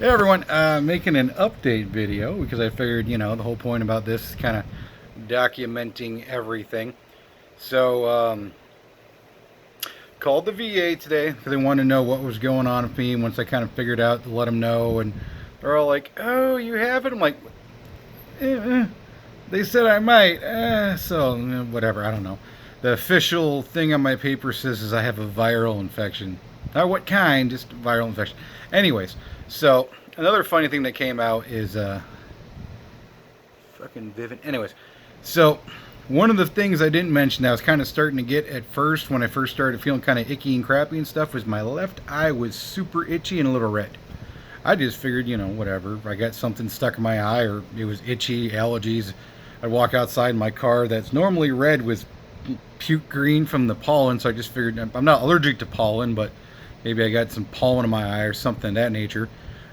Hey everyone, making an update video because I figured, the whole point about this is kind of documenting everything. So, called the VA today because they wanted to know what was going on with me once I kind of figured out to let them know. And they're all like, oh, you have it? I'm like, they said I might. Whatever, I don't know. The official thing on my paper says is I have a viral infection. Not what kind, just viral infection. Anyways, so another funny thing that came out is fucking Vivint. Anyways, so one of the things I didn't mention that I was kind of starting to get at first when I first started feeling kind of icky and crappy and stuff was my left eye was super itchy and a little red. I just figured, whatever. I got something stuck in my eye or it was itchy, allergies. I'd walk outside in my car that's normally red was puke green from the pollen, so I just figured I'm not allergic to pollen, but maybe I got some pollen in my eye or something of that nature.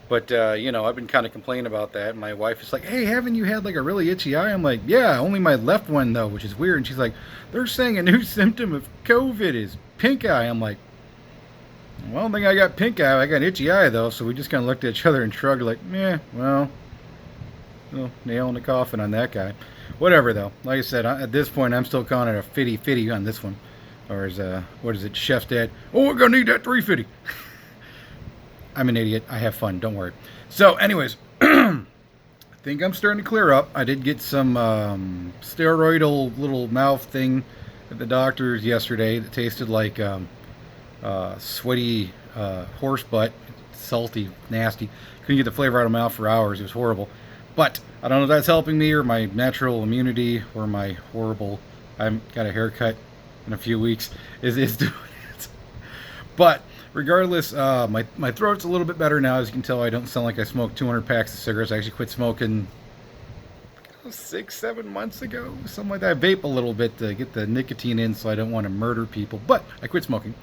But, I've been kind of complaining about that. And my wife is like, hey, haven't you had like a really itchy eye? I'm like, yeah, only my left one though, which is weird. And she's like, they're saying a new symptom of COVID is pink eye. I'm like, well, I don't think I got pink eye. I got itchy eye though. So we just kind of looked at each other and shrugged like, well, nail in the coffin on that guy. Whatever though. Like I said, at this point, I'm still calling it a fitty on this one. Or is, what is it, Chef's Dad? Oh, we're going to need that 350. I'm an idiot. I have fun. Don't worry. So, anyways, I think I'm starting to clear up. I did get some steroidal little mouth thing at the doctor's yesterday that tasted like sweaty horse butt, salty, nasty. Couldn't get the flavor out of my mouth for hours. It was horrible. But I don't know if that's helping me or my natural immunity or my horrible. I've got a haircut in a few weeks. Is doing it. But regardless, my throat's a little bit better now. As you can tell, I don't sound like I smoked 200 packs of cigarettes. I actually quit smoking 6-7 months ago, something like that. I vape a little bit to get the nicotine in, so I don't want to murder people. But I quit smoking.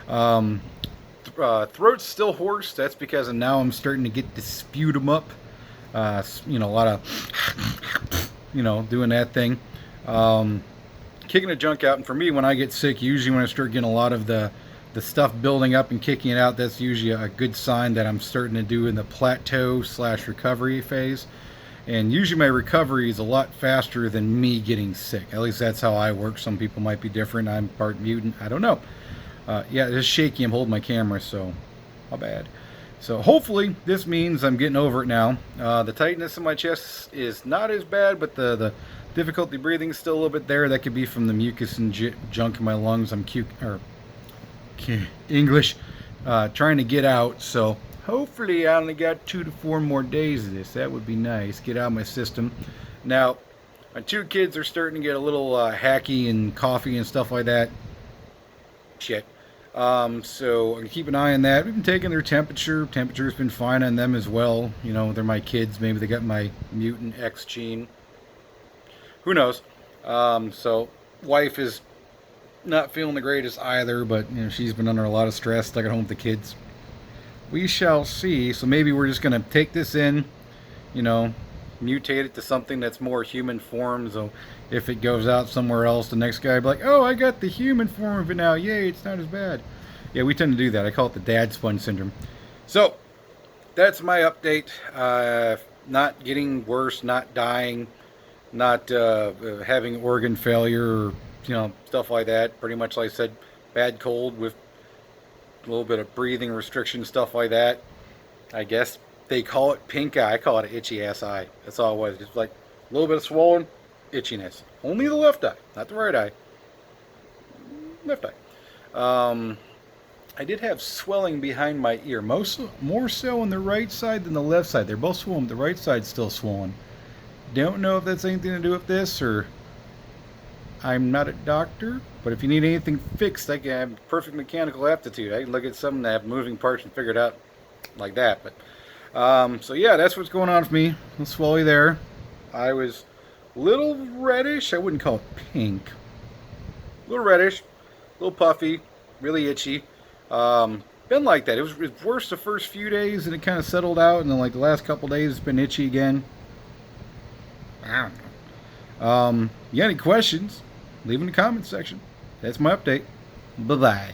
Throat's still hoarse. That's because now I'm starting to get the sputum up. A lot of, doing that thing. Kicking the junk out. And for me, when I get sick, usually when I start getting a lot of the stuff building up and kicking it out, that's usually a good sign that I'm starting to do in the plateau/recovery phase. And usually my recovery is a lot faster than me getting sick. At least that's how I work. Some people might be different. I'm part mutant. I don't know. Yeah, it's shaky. I'm holding my camera, so how bad. So hopefully this means I'm getting over it now. The tightness in my chest is not as bad, but the difficulty breathing is still a little bit there. That could be from the mucus and junk in my lungs. I'm English trying to get out. So hopefully I only got 2 to 4 more days of this. That would be nice. Get out of my system. Now, my 2 kids are starting to get a little hacky and coffee and stuff like that. Shit. So I'm gonna keep an eye on that. We've been taking their temperature. Temperature's been fine on them as well. They're my kids. Maybe they got my mutant X gene. Who knows? So wife is not feeling the greatest either, but she's been under a lot of stress, stuck at home with the kids. We shall see. So maybe we're just gonna take this in, mutate it to something that's more human form. So if it goes out somewhere else, the next guy will be like, oh, I got the human form of it now. Yay, it's not as bad. Yeah, we tend to do that. I call it the dad sponge syndrome. So that's my update. Not getting worse, not dying, not having organ failure or stuff like that. Pretty much like I said, bad cold with a little bit of breathing restriction, stuff like that. I guess they call it pink eye. I call it an itchy ass eye. That's all it was. Just like a little bit of swollen itchiness. Only the left eye, not the right eye. Left eye. I did have swelling behind my ear. More so on the right side than the left side. They're both swollen. The right side's still swollen. Don't know if that's anything to do with this or I'm not a doctor, but if you need anything fixed, I can have perfect mechanical aptitude. I can look at something that have moving parts and figure it out like that. But so yeah, that's what's going on with me. A little swelly there. I was a little reddish. I wouldn't call it pink. A little reddish, a little puffy, really itchy. Been like that. It was worse the first few days, and it kind of settled out. And then like the last couple days, it's been itchy again. I don't know. You got any questions? Leave in the comments section. That's my update. Bye-bye.